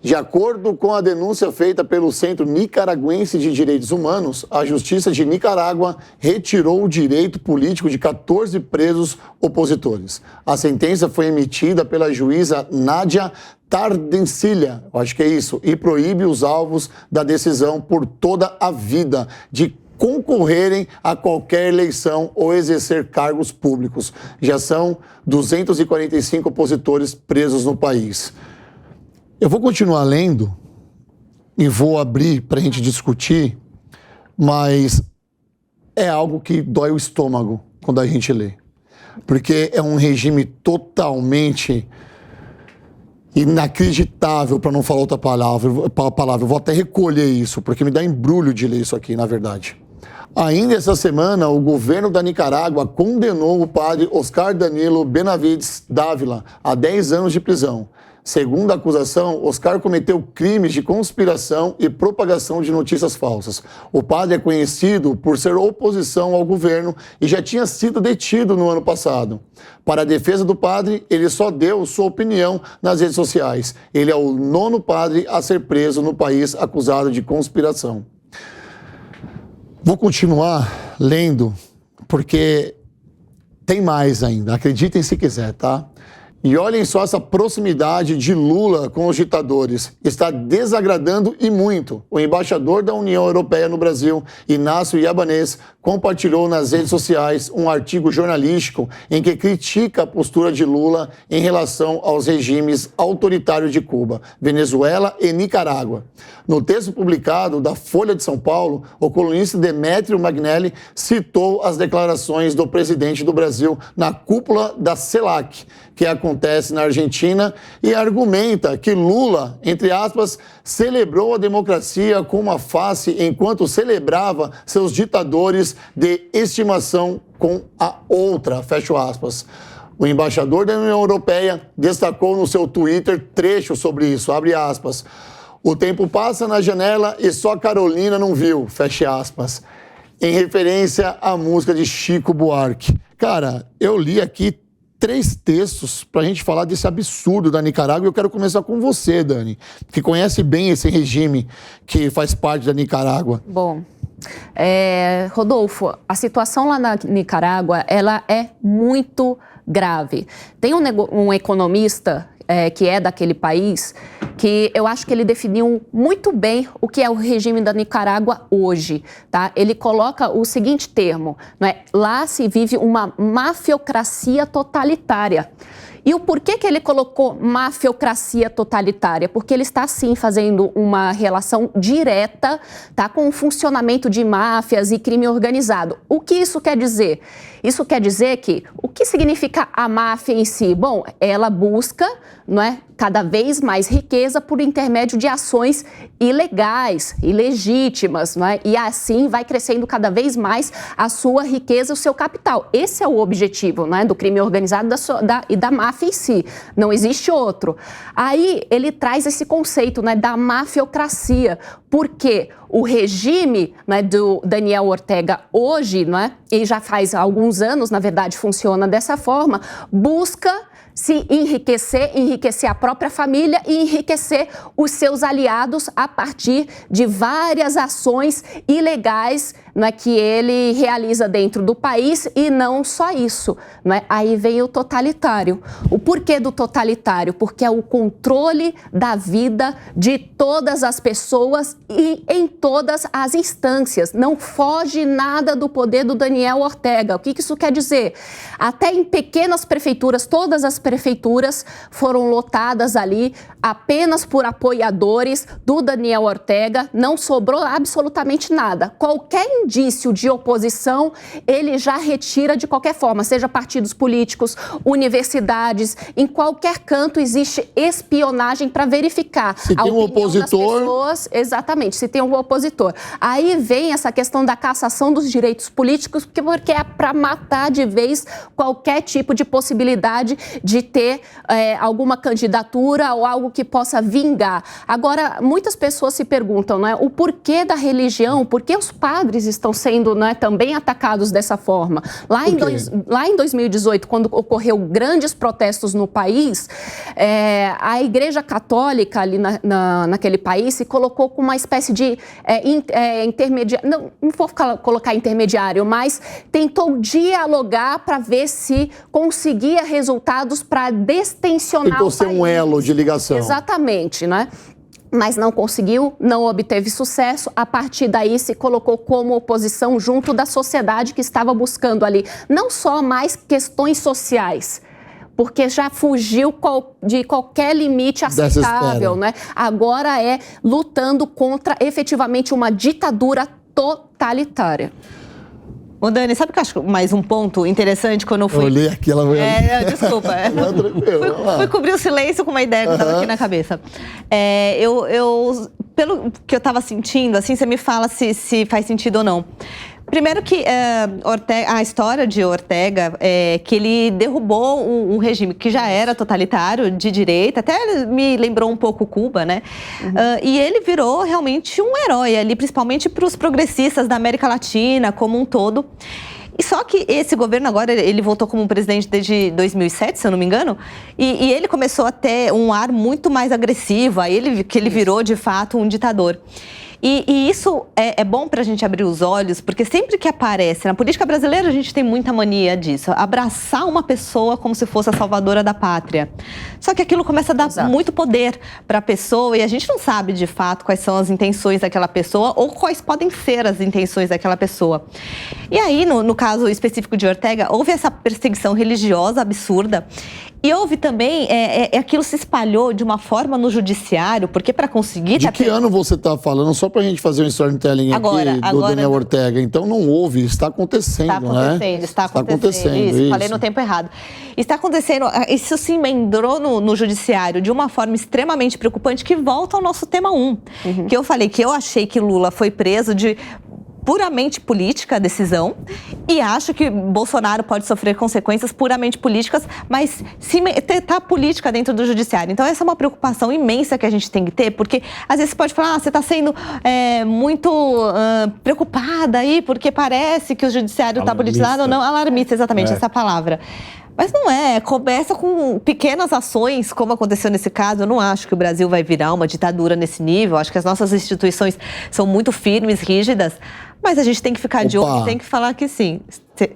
De acordo com a denúncia feita pelo Centro Nicaragüense de Direitos Humanos, a Justiça de Nicarágua retirou o direito político de 14 presos opositores. A sentença foi emitida pela juíza Nádia Tardencilha, acho que é isso, e proíbe os alvos da decisão por toda a vida de concorrerem a qualquer eleição ou exercer cargos públicos. Já são 245 opositores presos no país. Eu vou continuar lendo e vou abrir para a gente discutir, mas é algo que dói o estômago quando a gente lê. Porque é um regime totalmente inacreditável, para não falar outra palavra. Eu vou até recolher isso, porque me dá embrulho de ler isso aqui, na verdade. Ainda essa semana, o governo da Nicarágua condenou o padre Oscar Danilo Benavides Dávila a 10 anos de prisão. Segundo a acusação, Oscar cometeu crimes de conspiração e propagação de notícias falsas. O padre é conhecido por ser oposição ao governo e já tinha sido detido no ano passado. Para a defesa do padre, ele só deu sua opinião nas redes sociais. Ele é o 9º padre a ser preso no país acusado de conspiração. Vou continuar lendo, porque tem mais ainda. Acreditem se quiser, tá? E olhem só essa proximidade de Lula com os ditadores. Está desagradando e muito. O embaixador da União Europeia no Brasil, Inácio Yabanez, compartilhou nas redes sociais um artigo jornalístico em que critica a postura de Lula em relação aos regimes autoritários de Cuba, Venezuela e Nicarágua. No texto publicado da Folha de São Paulo, o colunista Demétrio Magnelli citou as declarações do presidente do Brasil na cúpula da CELAC, que acontece na Argentina, e argumenta que Lula, entre aspas, celebrou a democracia com uma face enquanto celebrava seus ditadores de estimação com a outra, fecho aspas. O embaixador da União Europeia destacou no seu Twitter trecho sobre isso, abre aspas. O tempo passa na janela e só Carolina não viu, fecha aspas. Em referência à música de Chico Buarque. Cara, eu li aqui 3 textos para a gente falar desse absurdo da Nicarágua. Eu quero começar com você, Dani, que conhece bem esse regime que faz parte da Nicarágua. Bom, Rodolfo, a situação lá na Nicarágua, ela é muito grave. Tem um economista que é daquele país, que eu acho que ele definiu muito bem o que é o regime da Nicarágua hoje, tá? Ele coloca o seguinte termo, né? Lá se vive uma mafiocracia totalitária. E o porquê que ele colocou mafiocracia totalitária? Porque ele está, sim, fazendo uma relação direta, tá, com o funcionamento de máfias e crime organizado. O que isso quer dizer? Isso quer dizer que, o que significa a máfia em si? Bom, ela busca, não é, cada vez mais riqueza por intermédio de ações ilegais, ilegítimas, não é? E assim vai crescendo cada vez mais a sua riqueza, o seu capital. Esse é o objetivo, não é, do crime organizado e da máfia em si. Não existe outro. Aí ele traz esse conceito, né, da mafiocracia, porque o regime, né, do Daniel Ortega hoje, né, e já faz alguns anos, na verdade, funciona dessa forma, busca se enriquecer a própria família e enriquecer os seus aliados a partir de várias ações ilegais, né, que ele realiza dentro do país, e não só isso, né? Aí vem o totalitário. O porquê do totalitário? Porque é o controle da vida de todas as pessoas e em todas as instâncias. Não foge nada do poder do Daniel Ortega. O que isso quer dizer? Até em pequenas prefeituras, todas as prefeituras foram lotadas ali apenas por apoiadores do Daniel Ortega, não sobrou absolutamente nada. Qualquer indício de oposição, ele já retira de qualquer forma, seja partidos políticos, universidades, em qualquer canto existe espionagem para verificar se tem um opositor. Pessoas, exatamente, se tem um opositor. Aí vem essa questão da cassação dos direitos políticos, porque é para matar de vez qualquer tipo de possibilidade de ter alguma candidatura ou algo que possa vingar. Agora, muitas pessoas se perguntam, né, o porquê da religião, por que os padres estão sendo, né, também atacados dessa forma. Lá em 2018, quando ocorreu grandes protestos no país, a Igreja Católica ali naquele país se colocou com uma espécie de intermediário, não vou colocar intermediário, mas tentou dialogar para ver se conseguia resultados para destensionar tentou ser um elo de ligação. Exatamente, né? Mas não conseguiu, não obteve sucesso. A partir daí se colocou como oposição junto da sociedade que estava buscando ali não só mais questões sociais, porque já fugiu de qualquer limite aceitável, né? Agora é lutando contra efetivamente uma ditadura totalitária. Ô, Dani, sabe o que eu acho mais um ponto interessante quando eu fui... Eu olhei aqui, ela veio... Desculpa. Fui cobrir o silêncio com uma ideia que estava aqui na cabeça. Pelo que eu estava sentindo, assim, você me fala se faz sentido ou não. Primeiro que a história de Ortega é que ele derrubou um regime que já era totalitário, de direita, até me lembrou um pouco Cuba, né? E ele virou realmente um herói ali, principalmente para os progressistas da América Latina como um todo. E só que esse governo agora, ele voltou como presidente desde 2007, se eu não me engano, e ele começou a ter um ar muito mais agressivo, aí ele virou de fato um ditador. E isso é bom para a gente abrir os olhos, porque sempre que aparece, na política brasileira a gente tem muita mania disso, abraçar uma pessoa como se fosse a salvadora da pátria. Só que aquilo começa a dar muito poder para a pessoa e a gente não sabe de fato quais são as intenções daquela pessoa ou quais podem ser as intenções daquela pessoa. E aí, no caso específico de Ortega, houve essa perseguição religiosa absurda. E houve também, aquilo se espalhou de uma forma no judiciário, porque para conseguir... De que ano você está falando? Só para a gente fazer um storytelling aqui do Daniel Ortega. Então não houve, está acontecendo, Está acontecendo. Isso, falei no tempo errado. Está acontecendo, isso se emendrou no judiciário de uma forma extremamente preocupante que volta ao nosso tema 1. Que eu falei que eu achei que Lula foi preso de... puramente política a decisão e acho que Bolsonaro pode sofrer consequências puramente políticas, mas está política dentro do judiciário. Então essa é uma preocupação imensa que a gente tem que ter, porque às vezes você pode falar, você está sendo muito preocupada aí, porque parece que o judiciário está politizado ou não. Alarmista, exatamente, essa palavra. Mas não começa com pequenas ações, como aconteceu nesse caso. Eu não acho que o Brasil vai virar uma ditadura nesse nível. Acho que as nossas instituições são muito firmes, rígidas. Mas a gente tem que ficar de olho e tem que falar que sim. Você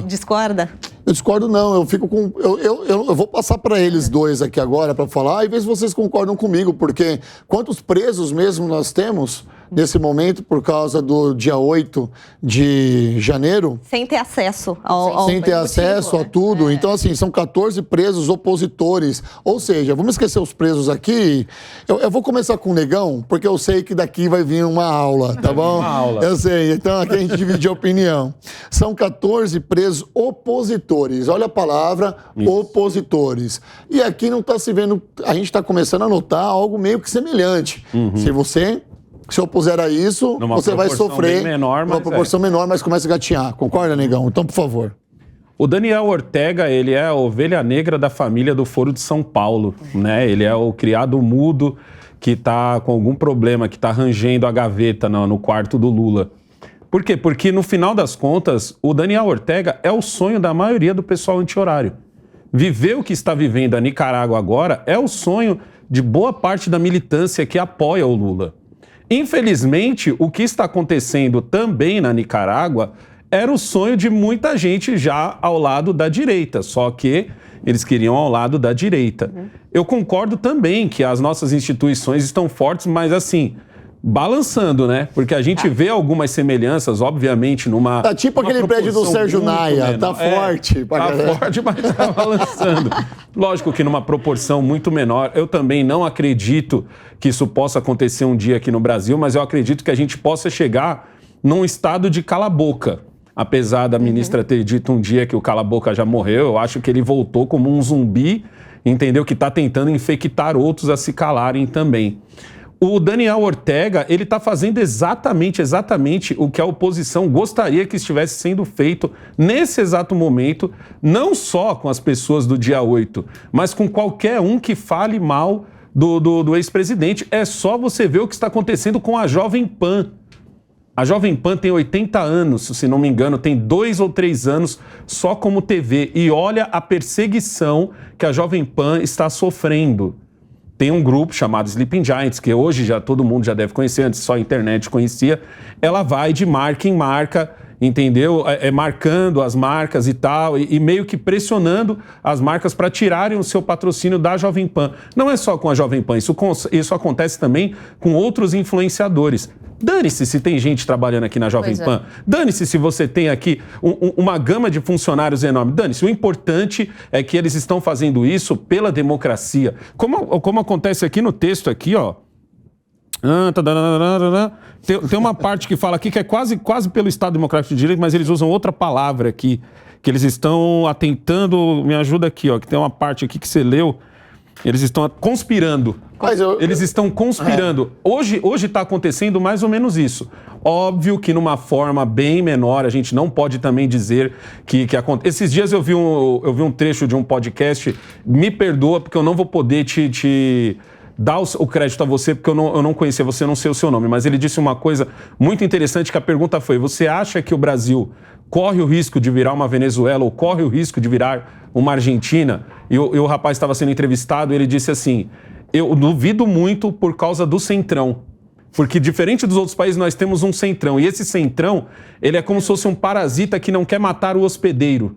discorda? Eu discordo não, eu fico com... Eu vou passar para eles dois aqui agora para falar e ver se vocês concordam comigo, porque quantos presos mesmo nós temos nesse momento por causa do dia 8 de janeiro? Sem ter acesso sem ter acesso a tudo. Então, assim, são 14 presos opositores. Ou seja, vamos esquecer os presos aqui. Eu vou começar com o Negão, porque eu sei que daqui vai vir uma aula, tá bom? Uma aula. Eu sei, então aqui a gente divide a opinião. São 14 presos opositores. Olha a palavra, opositores. E aqui não está se vendo... A gente está começando a notar algo meio que semelhante. Se você... Se opuser a isso, você vai sofrer uma proporção menor, mas começa a gatinhar. Concorda, Negão? Então, por favor. O Daniel Ortega, ele é a ovelha negra da família do Foro de São Paulo, né? Ele é o criado mudo que está com algum problema, que está rangendo a gaveta no quarto do Lula. Por quê? Porque, no final das contas, o Daniel Ortega é o sonho da maioria do pessoal anti-horário. Viver o que está vivendo a Nicarágua agora é o sonho de boa parte da militância que apoia o Lula. Infelizmente, o que está acontecendo também na Nicarágua era o sonho de muita gente já ao lado da direita, só que eles queriam ao lado da direita. Eu concordo também que as nossas instituições estão fortes, mas assim, balançando, né? Porque a gente vê algumas semelhanças, obviamente, numa... Tá tipo aquele prédio do Sérgio Naia, tá forte. Tá forte, mas tá balançando. Lógico que numa proporção muito menor. Eu também não acredito que isso possa acontecer um dia aqui no Brasil, mas eu acredito que a gente possa chegar num estado de cala-boca. Apesar da ministra ter dito um dia que o cala-boca já morreu, eu acho que ele voltou como um zumbi, entendeu? Que tá tentando infectar outros a se calarem também. O Daniel Ortega, ele está fazendo exatamente o que a oposição gostaria que estivesse sendo feito nesse exato momento, não só com as pessoas do dia 8, mas com qualquer um que fale mal do ex-presidente. É só você ver o que está acontecendo com a Jovem Pan. A Jovem Pan tem 80 anos, se não me engano, tem 2 ou 3 anos só como TV. E olha a perseguição que a Jovem Pan está sofrendo. Tem um grupo chamado Sleeping Giants, que hoje já todo mundo já deve conhecer, antes só a internet conhecia. Ela vai de marca em marca, entendeu? Marcando as marcas e tal, e meio que pressionando as marcas para tirarem o seu patrocínio da Jovem Pan. Não é só com a Jovem Pan, isso acontece também com outros influenciadores. Dane-se se tem gente trabalhando aqui na Jovem Pan. Dane-se se você tem aqui uma gama de funcionários enorme. Dane-se. O importante é que eles estão fazendo isso pela democracia. Como acontece aqui no texto, aqui, ó. Tem uma parte que fala aqui que é quase pelo Estado Democrático de Direito, mas eles usam outra palavra aqui, que eles estão atentando... Me ajuda aqui, ó, que tem uma parte aqui que você leu. Eles estão conspirando. Eles estão conspirando. Hoje está acontecendo mais ou menos isso. Óbvio que numa forma bem menor, a gente não pode também dizer que acontece. Esses dias eu vi um trecho de um podcast, me perdoa porque eu não vou poder te dar o crédito a você, porque eu não conhecia você, eu não sei o seu nome, mas ele disse uma coisa muito interessante, que a pergunta foi: você acha que o Brasil corre o risco de virar uma Venezuela ou corre o risco de virar uma Argentina? E o rapaz estava sendo entrevistado e ele disse assim: eu duvido muito por causa do centrão. Porque diferente dos outros países, nós temos um centrão. E esse centrão, ele é como se fosse um parasita que não quer matar o hospedeiro.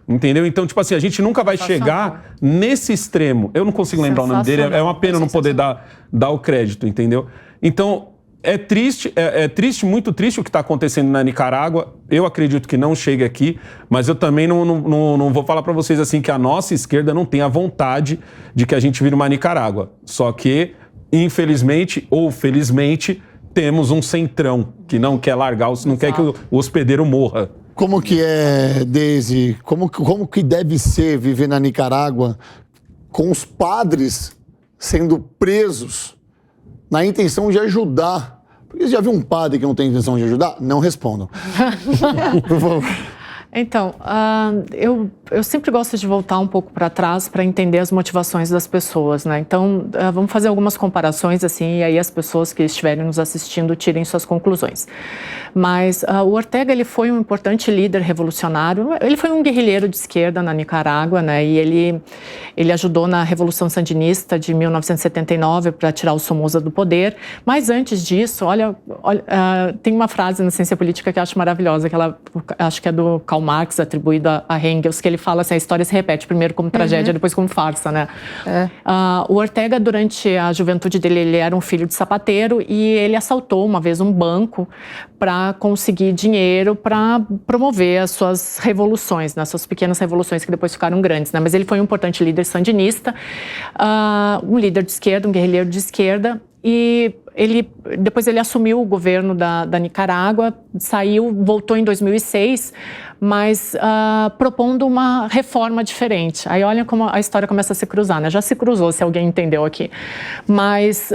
Entendeu? Então, tipo assim, a gente nunca vai chegar nesse extremo. Eu não consigo lembrar o nome dele, é uma pena não poder dar o crédito, entendeu? Então, é triste, muito triste o que está acontecendo na Nicarágua. Eu acredito que não chegue aqui, mas eu também não vou falar para vocês assim que a nossa esquerda não tem a vontade de que a gente vire uma Nicarágua. Só que, infelizmente ou felizmente, temos um centrão que não quer largar, não quer que o hospedeiro morra. Como que é, Deise, como que deve ser viver na Nicarágua com os padres sendo presos na intenção de ajudar? Porque você já viu um padre que não tem intenção de ajudar? Não respondam. Por favor. Então, eu sempre gosto de voltar um pouco para trás para entender as motivações das pessoas, né? Então, vamos fazer algumas comparações, assim, e aí as pessoas que estiverem nos assistindo tirem suas conclusões. Mas o Ortega, ele foi um importante líder revolucionário, ele foi um guerrilheiro de esquerda na Nicarágua, né? E ele ajudou na Revolução Sandinista de 1979 para tirar o Somoza do poder. Mas antes disso, olha tem uma frase na ciência política que eu acho maravilhosa, que acho que é do Karl Marx, atribuída a Engels, que ele fala assim: a história se repete primeiro como tragédia, depois como farsa, né? O Ortega, durante a juventude dele, ele era um filho de sapateiro e ele assaltou uma vez um banco para conseguir dinheiro para promover as suas revoluções, né? Suas pequenas revoluções que depois ficaram grandes, né? Mas ele foi um importante líder sandinista, um líder de esquerda, um guerrilheiro de esquerda. E depois ele assumiu o governo da Nicarágua, voltou em 2006, mas propondo uma reforma diferente. Aí olha como a história começa a se cruzar, né? Já se cruzou, se alguém entendeu aqui. Mas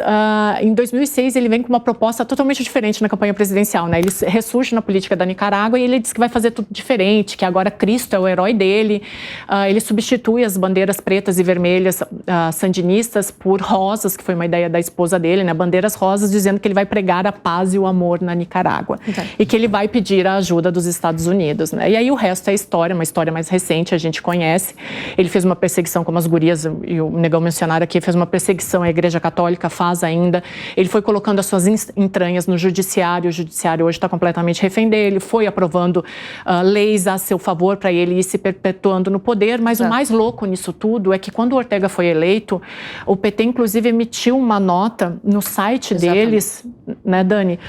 em 2006 ele vem com uma proposta totalmente diferente na campanha presidencial, né? Ele ressurge na política da Nicarágua e ele diz que vai fazer tudo diferente, que agora Cristo é o herói dele. Ele substitui as bandeiras pretas e vermelhas sandinistas por rosas, que foi uma ideia da esposa dele, né? Bandeiras rosas, dizendo que ele vai pregar a paz e o amor na Nicarágua. E que ele vai pedir a ajuda dos Estados Unidos, né? E aí o resto é história, uma história mais recente, a gente conhece. Ele fez uma perseguição, como as gurias e o Negão mencionaram aqui, fez uma perseguição à Igreja Católica, faz ainda. Ele foi colocando as suas entranhas no judiciário, o judiciário hoje está completamente refém dele, foi aprovando leis a seu favor para ele ir se perpetuando no poder, mas o mais louco nisso tudo é que quando o Ortega foi eleito, o PT inclusive emitiu uma nota no site deles, né, Dani?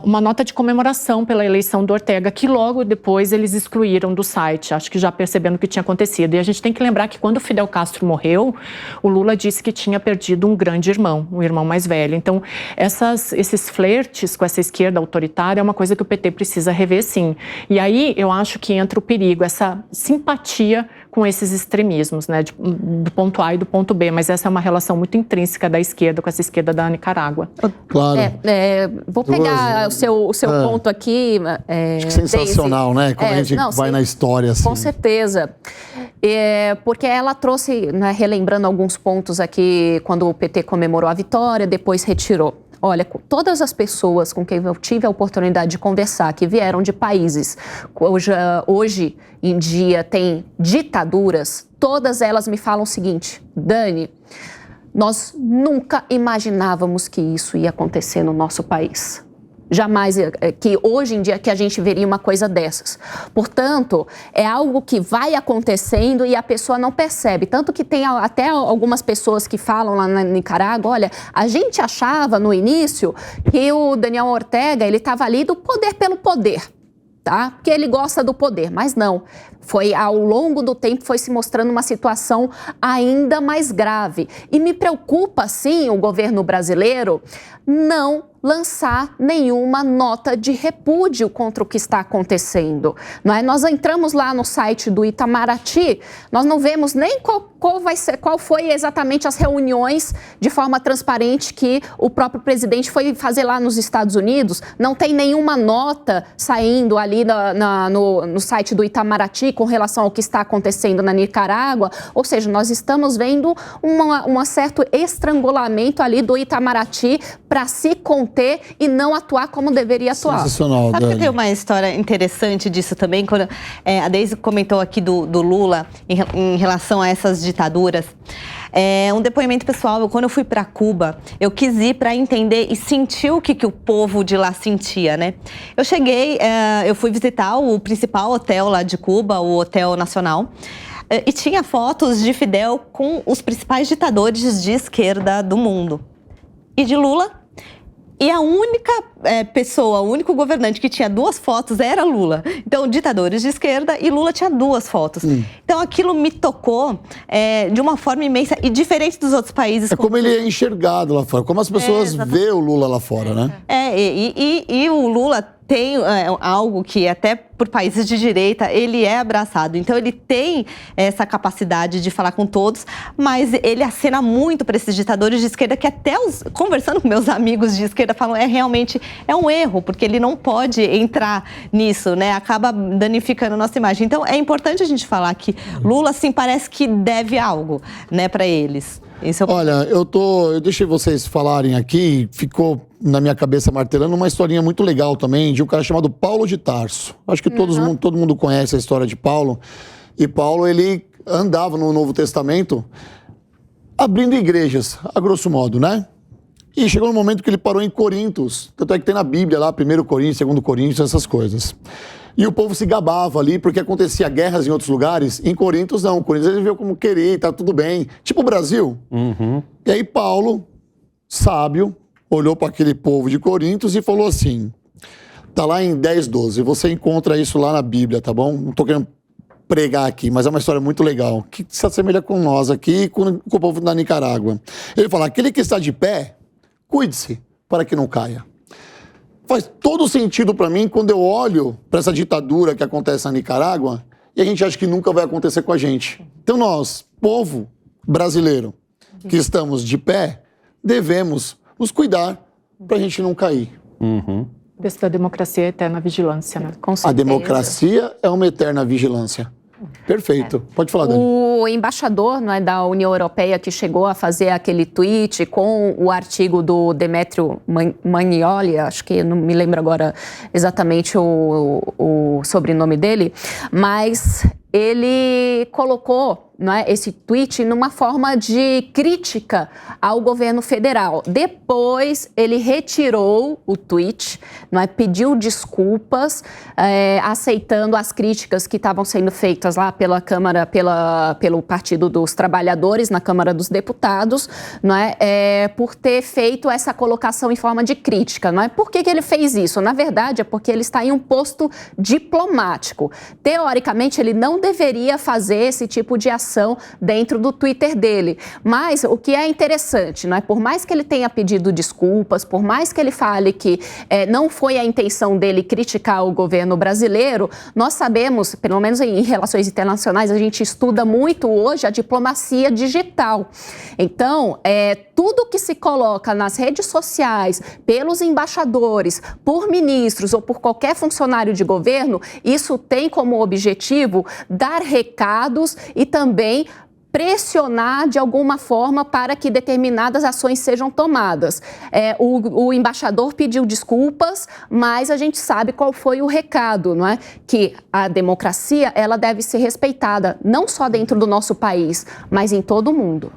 Uma nota de comemoração pela eleição do Ortega, que logo depois eles excluíram do site, acho que já percebendo o que tinha acontecido. E a gente tem que lembrar que quando o Fidel Castro morreu, o Lula disse que tinha perdido um grande irmão, um irmão mais velho. Então, esses flertes com essa esquerda autoritária é uma coisa que o PT precisa rever, sim. E aí eu acho que entra o perigo, essa simpatia com esses extremismos, né, do ponto A e do ponto B, mas essa é uma relação muito intrínseca da esquerda com essa esquerda da Nicarágua. Claro. Vou pegar o seu ponto aqui. Acho que sensacional, Daisy, né? Quando a gente vai na história. Assim. Com certeza. Porque ela trouxe, né, relembrando alguns pontos aqui, quando o PT comemorou a vitória, depois retirou. Olha, com todas as pessoas com quem eu tive a oportunidade de conversar, que vieram de países hoje em dia tem ditaduras, todas elas me falam o seguinte: Dani, nós nunca imaginávamos que isso ia acontecer no nosso país. Jamais que hoje em dia que a gente veria uma coisa dessas. Portanto, é algo que vai acontecendo e a pessoa não percebe. Tanto que tem até algumas pessoas que falam lá na Nicarágua, olha, a gente achava no início que o Daniel Ortega, ele estava ali do poder pelo poder, tá? Porque ele gosta do poder, mas não. Foi ao longo do tempo foi se mostrando uma situação ainda mais grave. E me preocupa, sim, o governo brasileiro não lançar nenhuma nota de repúdio contra o que está acontecendo. Não é? Nós entramos lá no site do Itamaraty, nós não vemos nem qual foi exatamente as reuniões de forma transparente que o próprio presidente foi fazer lá nos Estados Unidos. Não tem nenhuma nota saindo ali no site do Itamaraty com relação ao que está acontecendo na Nicarágua. Ou seja, nós estamos vendo um certo estrangulamento ali do Itamaraty para se conter e não atuar como deveria atuar. Sensacional, Sabe Dani. que tem uma história interessante disso também, quando a Deise comentou aqui do Lula em relação a essas ditaduras. Um depoimento pessoal, quando eu fui para Cuba, eu quis ir para entender e sentir o que o povo de lá sentia, né? Eu cheguei, eu fui visitar o principal hotel lá de Cuba, o Hotel Nacional, e tinha fotos de Fidel com os principais ditadores de esquerda do mundo. E de Lula. E a única pessoa, o único governante que tinha 2 fotos era Lula. Então, ditadores de esquerda e Lula tinha 2 fotos. Então, aquilo me tocou de uma forma imensa e diferente dos outros países. É como ele é enxergado lá fora, como as pessoas veem o Lula lá fora, né? E o Lula tem algo que até por países de direita ele é abraçado. Então ele tem essa capacidade de falar com todos, mas ele acena muito para esses ditadores de esquerda que até conversando com meus amigos de esquerda falam realmente é um erro, porque ele não pode entrar nisso, né? Acaba danificando a nossa imagem. Então é importante a gente falar que Lula assim parece que deve algo, né, para eles. Olha, eu deixei vocês falarem aqui, ficou na minha cabeça martelando uma historinha muito legal também de um cara chamado Paulo de Tarso. Acho que todo mundo conhece a história de Paulo. E Paulo, ele andava no Novo Testamento abrindo igrejas, a grosso modo, né? E chegou um momento que ele parou em Corintos. Tanto é que tem na Bíblia lá, 1 Coríntios, 2 Coríntios, essas coisas. E o povo se gabava ali, porque acontecia guerras em outros lugares. Em Corintos, não. Corintos ele viu como querer, tá tudo bem. Tipo o Brasil. E aí Paulo, sábio, olhou para aquele povo de Corintos e falou assim, tá lá em 10:12, você encontra isso lá na Bíblia, tá bom? Não tô querendo pregar aqui, mas é uma história muito legal, que se assemelha com nós aqui e com o povo da Nicarágua. Ele fala, aquele que está de pé, cuide-se para que não caia. Faz todo sentido para mim quando eu olho para essa ditadura que acontece na Nicarágua e a gente acha que nunca vai acontecer com a gente. Então nós, povo brasileiro, que estamos de pé, devemos nos cuidar para a gente não cair. O texto da democracia é eterna vigilância, né? Com certeza. A democracia é uma eterna vigilância. Perfeito. Pode falar, Dani. O embaixador, não é, da União Europeia que chegou a fazer aquele tweet com o artigo do Demetrio Manioli, acho que não me lembro agora exatamente o sobrenome dele, mas ele colocou, não é, esse tweet numa forma de crítica ao governo federal. Depois ele retirou o tweet, não é, pediu desculpas, aceitando as críticas que estavam sendo feitas lá pela Câmara, pelo Partido dos Trabalhadores na Câmara dos Deputados, não é, por ter feito essa colocação em forma de crítica, não é? Por que ele fez isso? Na verdade, é porque ele está em um posto diplomático. Teoricamente, ele não deveria fazer esse tipo de ação dentro do Twitter dele. Mas o que é interessante, não é? Por mais que ele tenha pedido desculpas, por mais que ele fale que não foi a intenção dele criticar o governo brasileiro, nós sabemos, pelo menos em relações internacionais, a gente estuda muito hoje a diplomacia digital. Então, tudo que se coloca nas redes sociais, pelos embaixadores, por ministros ou por qualquer funcionário de governo, isso tem como objetivo dar recados e também pressionar de alguma forma para que determinadas ações sejam tomadas. O embaixador pediu desculpas, mas a gente sabe qual foi o recado, não é? Que a democracia ela deve ser respeitada, não só dentro do nosso país, mas em todo o mundo.